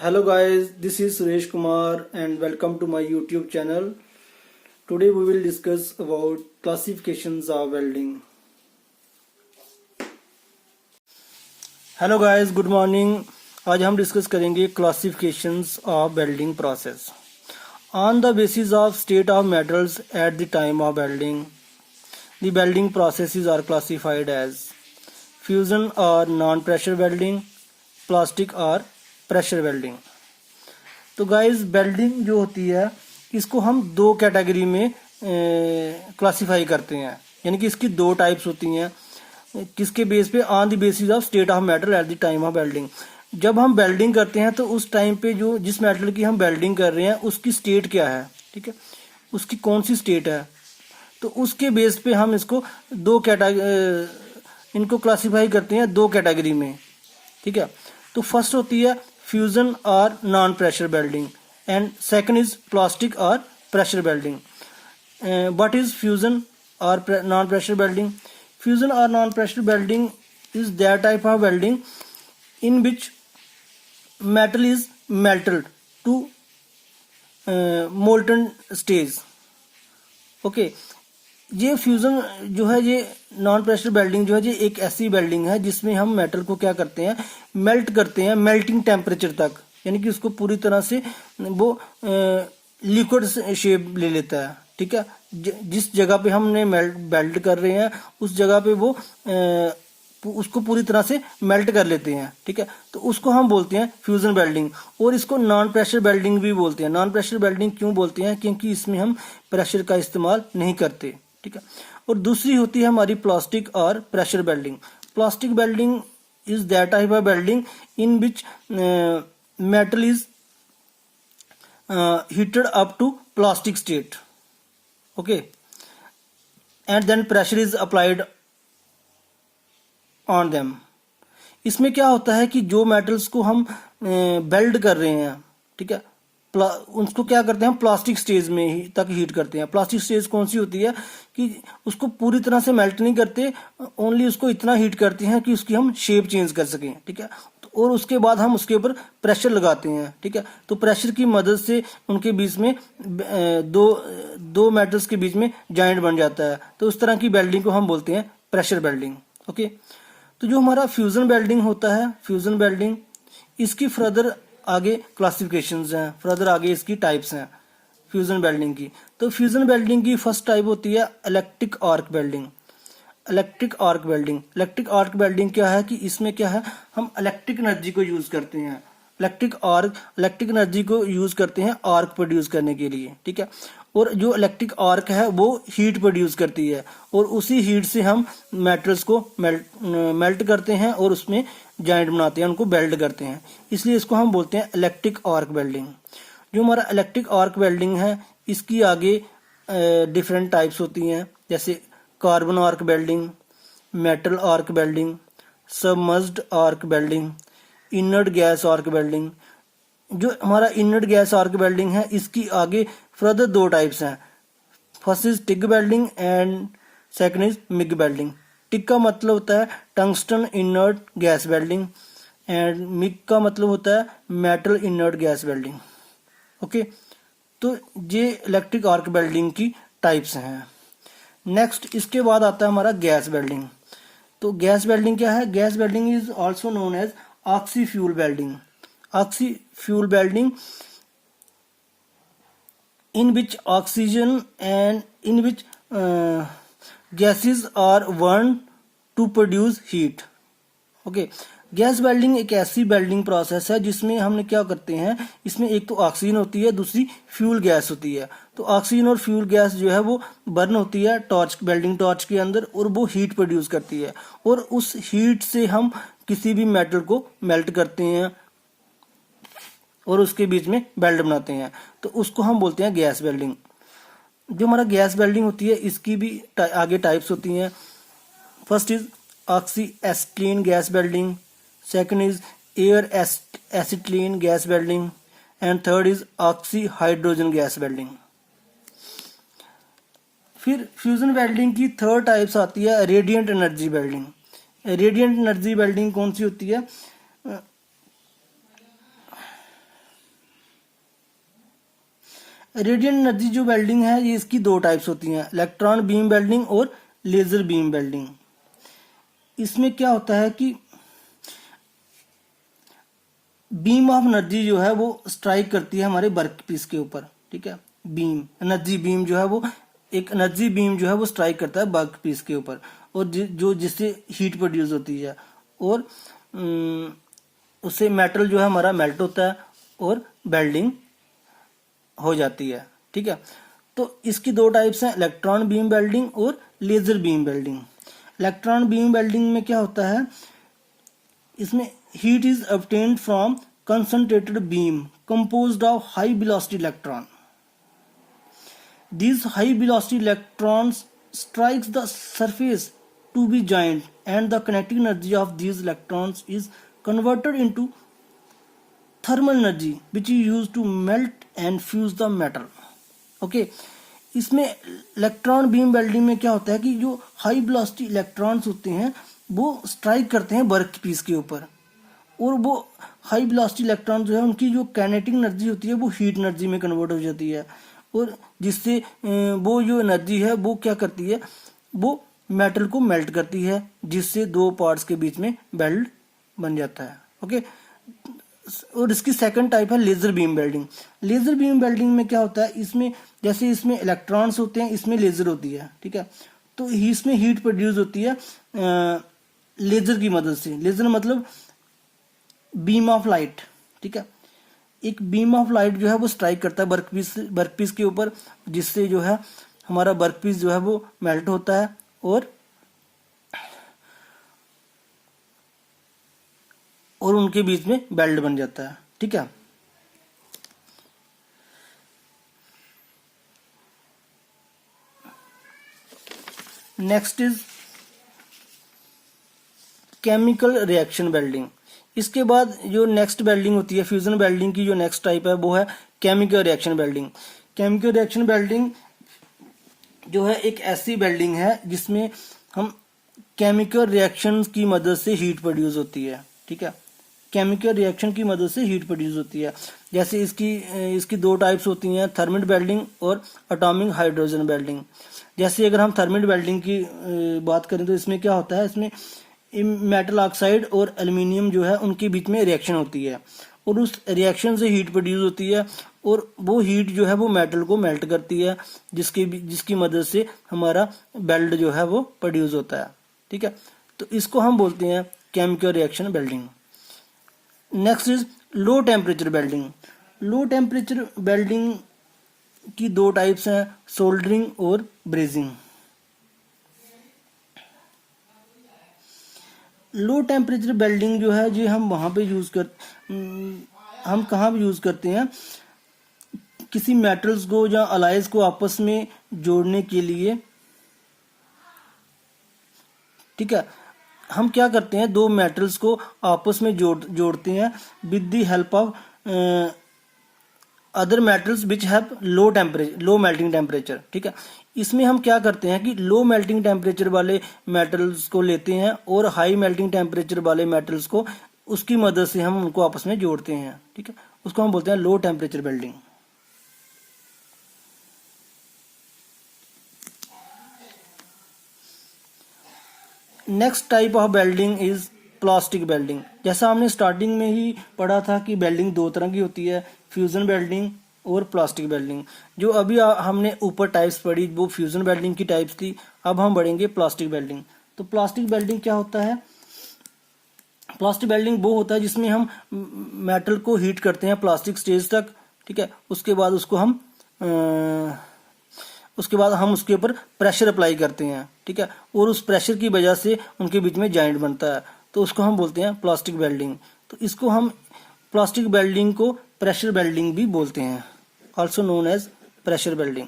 Hello guys, this is Suresh Kumar and welcome to my YouTube channel. Today we will discuss about classifications of welding. Hello guys, good morning. आज हम discuss करेंगे classifications of welding process. On the basis of state of metals at the time of welding, the welding processes are classified as fusion or non-pressure welding, plastic और pressure welding. तो guys welding जो होती है इसको हम दो category में classify करते हैं, यानी कि इसकी दो टाइप्स होती हैं. किसके बेस पे? On the basis of state of metal at the time of welding. जब हम वेल्डिंग करते हैं तो उस टाइम पे जो जिस मेटल की हम वेल्डिंग कर रहे हैं उसकी स्टेट क्या है, ठीक है, उसकी कौन सी स्टेट है, तो उसके बेस पे हम इसको इनको क्लासिफाई करते हैं दो कैटेगरी में, ठीक है. तो फर्स्ट होती है fusion or non pressure welding and second is plastic or pressure welding. What is fusion or non pressure welding? Fusion or non pressure welding is that type of welding in which metal is melted to molten stage. Okay, ये fusion जो है, ये non pressure welding जो है, ये एक ऐसी welding है जिसमें हम मेटल को क्या करते हैं, मेल्ट करते हैं मेल्टिंग टेम्परेचर तक, यानी कि उसको पूरी तरह से वो लिक्विड शेप ले लेता है, ठीक है. जिस जगह पे हमने वेल्ड कर रहे हैं उस जगह पे वो उसको पूरी तरह से मेल्ट कर लेते हैं, ठीक है. तो उसको हम बोलते हैं फ्यूजन वेल्डिंग. और इसको नॉन प्रेशर वेल्डिंग भी बोलते हैं. नॉन प्रेशर वेल्डिंग क्यों बोलते हैं? क्योंकि इसमें हम प्रेशर का इस्तेमाल नहीं करते, ठीक है. और दूसरी होती है हमारी plastic or pressure welding. Plastic welding is that type of welding in which metal is heated up to plastic state, okay, and then pressure is applied on them. इसमें क्या होता है कि जो मेटल्स को हम वेल्ड कर रहे हैं, ठीक है, उसको क्या करते हैं हम प्लास्टिक स्टेज में ही तक हीट करते हैं. प्लास्टिक स्टेज कौन सी होती है कि उसको पूरी तरह से मेल्ट नहीं करते, ओनली उसको इतना हीट करते हैं कि उसकी हम शेप चेंज कर सकें, ठीक है. और उसके बाद हम उसके ऊपर प्रेशर लगाते हैं, ठीक है. तो प्रेशर की मदद से उनके बीच में दो मेटल्स के बीच में जॉइंट बन जाता है. तो उस तरह की वेल्डिंग को हम बोलते हैं प्रेशर वेल्डिंग, ओके. तो जो हमारा फ्यूजन वेल्डिंग होता है, फ्यूजन वेल्डिंग, इसकी फर्दर आगे क्लासिफिकेशंस हैं, फर्दर आगे इसकी टाइप्स हैं फ्यूजन वेल्डिंग की. तो फ्यूजन वेल्डिंग की फर्स्ट टाइप होती है electric arc welding. Electric arc welding. Electric arc welding क्या है कि इसमें क्या है, हम इलेक्ट्रिक एनर्जी को यूज करते हैं. इलेक्ट्रिक एनर्जी को यूज करते हैं आर्क प्रोड्यूस करने के लिए, ठीक है. और जो इलेक्ट्रिक आर्क है वो हीट प्रोड्यूस करती है और उसी हीट से हम मेटल्स को मेल्ट करते हैं और उसमें जॉइंट बनाते हैं, उनको वेल्ड करते हैं. इसलिए इसको हम बोलते हैं इलेक्ट्रिक आर्क वेल्डिंग. जो हमारा इलेक्ट्रिक आर्क वेल्डिंग है इसकी आगे डिफरेंट टाइप्स होती हैं, जैसे carbon arc welding, metal arc welding, submerged arc welding, inert gas arc welding. जो हमारा इनर्ट गैस आर्क वेल्डिंग है इसकी आगे फर्दर दो टाइप्स हैं. First is TIG welding and second is MIG welding. TIG का मतलब होता है tungsten inert gas welding and MIG का मतलब होता है metal inert gas welding, okay. तो ये इलेक्ट्रिक आर्क वेल्डिंग की टाइप्स हैं. नेक्स्ट इसके बाद आता है हमारा गैस वेल्डिंग. तो गैस वेल्डिंग क्या है? Gas welding is also known as oxy fuel welding. Oxy fuel welding in which oxygen and in which gases are burned to produce heat, okay. Gas welding एक ऐसी welding process है जिसमें हमने क्या करते हैं, इसमें एक तो ऑक्सीजन होती है, दूसरी फ्यूल गैस होती है. तो ऑक्सीजन और फ्यूल गैस जो है वो बर्न होती है टॉर्च, वेल्डिंग टॉर्च के अंदर, और वो हीट प्रोड्यूस करती है और उस हीट से हम किसी भी मेटल को मेल्ट करते हैं और उसके बीच में वेल्ड बनाते हैं. तो उसको हम बोलते हैं गैस वेल्डिंग. जो हमारा गैस वेल्डिंग होती है इसकी भी आगे टाइप्स होती हैं. First is oxy acetylene gas welding, second is air acetylene gas welding and third is oxy hydrogen gas welding. फिर फ्यूजन वेल्डिंग की थर्ड टाइप्स आती है radiant energy welding. Radiant energy welding कौन सी होती है? रेडिएंट एनर्जी जो welding है ये इसकी दो टाइप्स होती हैं, इलेक्ट्रॉन बीम वेल्डिंग और लेजर बीम वेल्डिंग। इसमें क्या होता है कि बीम ऑफ एनर्जी जो है वो स्ट्राइक करती है हमारे वर्क पीस के ऊपर, ठीक है। बीम एनर्जी बीम जो है वो एक एनर्जी बीम जो है वो स्ट्राइक करता है वर्क पीस के ऊपर, और जो जिससे हीट प्रोड्यूस होती है, और उससे मेटल जो है हमारा मेल्ट होता है और वेल्डिंग हो जाती है, ठीक है। तो इसकी दो टाइप्स हैं, इलेक्ट्रॉन बीम वेल्डिंग और laser beam welding. Electron beam welding में क्या होता है, इसमें heat is obtained from concentrated beam composed of high velocity electron. These high velocity electrons strikes the surface to be joined, and the kinetic energy of these electrons is converted into thermal energy which is used to melt and fuse the metal. Okay, इसमें electron beam welding में क्या होता है कि जो high velocity electrons होते हैं वो स्ट्राइक करते हैं वर्क पीस के ऊपर, और वो हाई वेलोसिटी इलेक्ट्रॉन जो है उनकी जो काइनेटिक एनर्जी होती है वो हीट एनर्जी में कन्वर्ट हो जाती है, और जिससे वो जो एनर्जी है वो क्या करती है, वो मेटल को मेल्ट करती है, जिससे दो पार्ट्स के बीच में वेल्ड बन जाता है। ओके, और इसकी सेकंड टाइप है laser beam welding. Laser beam welding में क्या होता है, इसमें जैसे इसमें इलेक्ट्रॉन्स होते हैं, इसमें लेजर होती है, ठीक है। तो इसमें हीट प्रोड्यूस होती है लेजर की मदद से। लेजर मतलब बीम ऑफ लाइट, ठीक है। एक बीम ऑफ लाइट जो है वो स्ट्राइक करता है वर्क पीस के ऊपर, जिससे जो है हमारा वर्क पीस जो है वो मेल्ट होता है और उनके बीच में वेल्ड बन जाता है, ठीक है। Next is chemical reaction welding. इसके बाद जो नेक्स्ट वेल्डिंग होती है, फ्यूजन वेल्डिंग की जो नेक्स्ट टाइप है वो है chemical reaction welding. Chemical reaction welding जो है एक ऐसी वेल्डिंग है जिसमें हम केमिकल रिएक्शन की मदद से हीट प्रोड्यूस होती है, ठीक है। केमिकल रिएक्शन की मदद से हीट प्रोड्यूस होती है। जैसे इसकी दो टाइप्स होती हैं, थर्मिट वेल्डिंग और एटॉमिक हाइड्रोजन वेल्डिंग। जैसे अगर हम थर्मिट वेल्डिंग की बात करें तो इसमें क्या होता है, इसमें मेटल ऑक्साइड और एल्यूमिनियम जो है उनके बीच में रिएक्शन होती है, और उस रिएक्शन से हीट प्रोड्यूस होती है, और वो हीट जो है वो मेटल को मेल्ट करती है, जिसकी मदद से हमारा वेल्ड जो है वो प्रोड्यूस होता है, ठीक है। तो इसको हम बोलते हैं chemical reaction welding. Next is low temperature welding. Low temperature welding की दो टाइप्स हैं, सोल्डरिंग और ब्रेजिंग। लो टेम्परेचर वेल्डिंग जो है जी हम कहाँ भी यूज करते हैं, किसी मेटल्स को या अलाइज को आपस में जोड़ने के लिए, ठीक है। हम क्या करते हैं, दो मेटल्स को आपस में जोड़ते हैं with the help of other metals which have low melting temperature, ठीक है। इसमें हम क्या करते हैं कि लो मेल्टिंग टेम्परेचर वाले मेटल्स को लेते हैं और हाई मेल्टिंग टेम्परेचर वाले मेटल्स को, उसकी मदद से हम उनको आपस में जोड़ते हैं, ठीक है। उसको हम बोलते हैं low temperature welding. Next type of welding is plastic welding. जैसा हमने स्टार्टिंग में ही पढ़ा था कि वेल्डिंग दो तरह की होती है, फ्यूजन वेल्डिंग और प्लास्टिक वेल्डिंग। जो अभी हमने ऊपर टाइप्स पढ़ी वो फ्यूजन वेल्डिंग की टाइप्स थी, अब हम बढ़ेंगे प्लास्टिक वेल्डिंग। तो प्लास्टिक वेल्डिंग क्या होता है, प्लास्टिक वेल्डिंग वो होता है जिसमें हम मेटल को हीट करते हैं प्लास्टिक स्टेज तक, ठीक है। उसके बाद हम उसके ऊपर प्रेशर अप्लाई करते हैं, ठीक है, और उस प्रेशर की वजह से उनके बीच में जॉइंट बनता है, तो उसको हम बोलते हैं प्लास्टिक वेल्डिंग। तो इसको हम प्लास्टिक वेल्डिंग को प्रेशर वेल्डिंग भी बोलते हैं, also known as pressure welding.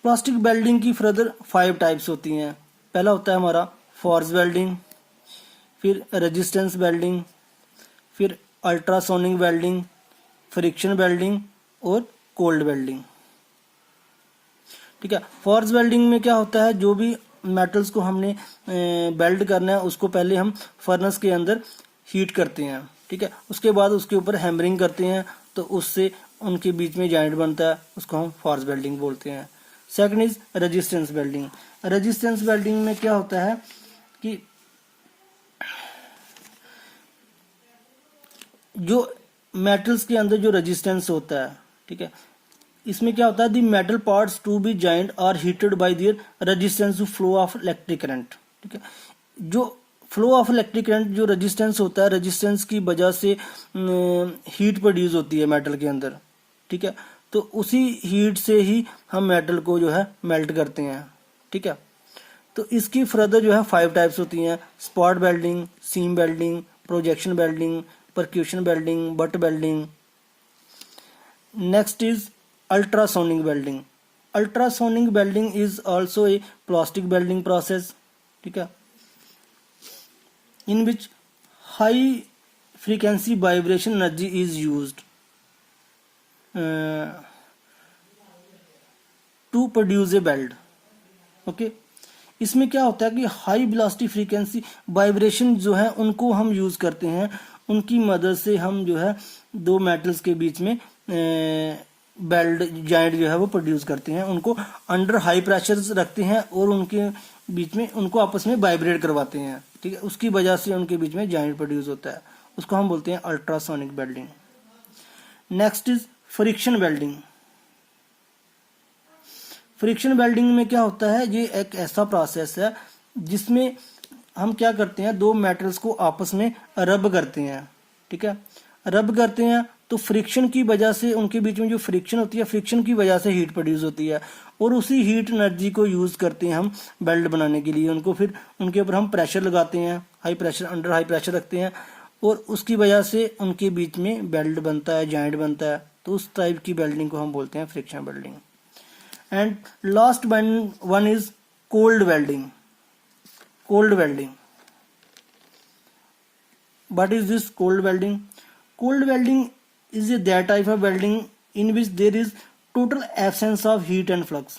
Plastic welding की फर्दर 5 टाइप्स होती हैं। पहला होता है हमारा फोर्स वेल्डिंग, फिर रेजिस्टेंस वेल्डिंग, फिर अल्ट्रासोनिक वेल्डिंग, फ्रिक्शन वेल्डिंग और कोल्ड वेल्डिंग, ठीक है। फोर्स वेल्डिंग में क्या होता है, जो भी मेटल्स को हमने बेल्ड करना है उसको पहले हम फर्नेस के अंदर हीट करते हैं, ठीक है। उसके बाद उसके ऊपर हैमरिंग करते हैं तो उससे उनके बीच में जॉइंट बनता है, उसको हम फॉर्स वेल्डिंग बोलते हैं। Second is resistance welding. Resistance welding में क्या होता है कि जो मेटल्स के अंदर जो रेजिस्टेंस होता है, ठीक है, इसमें क्या होता है, the metal parts to be joint are heated by their resistance to flow of electric current, ठीक है। जो फ्लो ऑफ इलेक्ट्रिक करंट जो रेजिस्टेंस होता है, रेजिस्टेंस की वजह से हीट प्रोड्यूस होती है मेटल के अंदर, ठीक है। तो उसी हीट से ही हम मेटल को जो है मेल्ट करते हैं, ठीक है। तो इसकी फर्दर जो है 5 टाइप्स होती हैं, spot welding, seam welding, projection welding, percussion welding, butt welding. Next is ultrasonic welding. Ultrasonic welding is also a plastic welding process, ठीक है, in which high frequency vibration energy is used to produce a weld, okay। इसमें क्या होता है कि high velocity frequency vibration जो है उनको हम यूज करते हैं, उनकी मदद से हम जो है दो मेटल्स के बीच में वेल्ड जॉइंट जो है वो प्रोड्यूस करते हैं, उनको अंडर हाई प्रेशर रखते हैं और उनके बीच में उनको आपस में वाइब्रेट करवाते हैं, ठीक है। उसकी वजह से उनके बीच में जॉइंट प्रोड्यूस होता है, उसको हम बोलते हैं ultrasonic welding. Next is friction welding. Friction welding में क्या होता है, ये एक ऐसा प्रोसेस है जिसमें हम क्या करते हैं, दो मेटल्स को आपस में रब करते हैं, ठीक है। रब करते हैं तो फ्रिक्शन की वजह से उनके बीच में जो फ्रिक्शन होती है, फ्रिक्शन की वजह से हीट प्रोड्यूस होती है और उसी हीट एनर्जी को यूज करते हैं हम वेल्ड बनाने के लिए। उनको फिर उनके ऊपर हम प्रेशर लगाते हैं, high pressure, under high pressure रखते हैं और उसकी वजह से उनके बीच में वेल्ड बनता है, जॉइंट बनता है। तो उस टाइप की वेल्डिंग को हम बोलते हैं friction welding. And last one is cold welding. Cold welding, what is this cold welding? Cold welding is that type of welding in which there is total absence of heat and flux.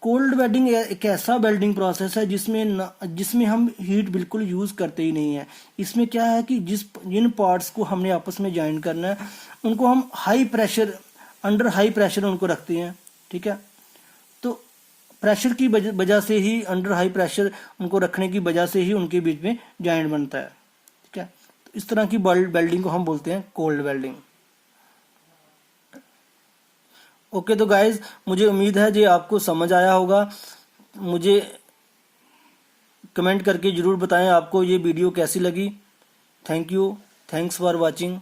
Cold welding एक ऐसा welding process है जिसमें हम heat बिल्कुल use करते ही नहीं है। इसमें क्या है कि जिन पार्ट्स को हमने आपस में ज्वाइन करना है उनको हम high pressure, under high pressure उनको रखते हैं, ठीक है। तो प्रेशर की वजह से ही, अंडर हाई प्रेशर उनको रखने की वजह से ही उनके बीच में जॉइंट बनता है, ठीक है। तो इस तरह की वेल्डिंग को हम बोलते हैं कोल्ड वेल्डिंग। ओके, तो गाइज मुझे उम्मीद है ये आपको समझ आया होगा। मुझे कमेंट करके जरूर बताएं आपको ये वीडियो कैसी लगी। Thank you, thanks for watching.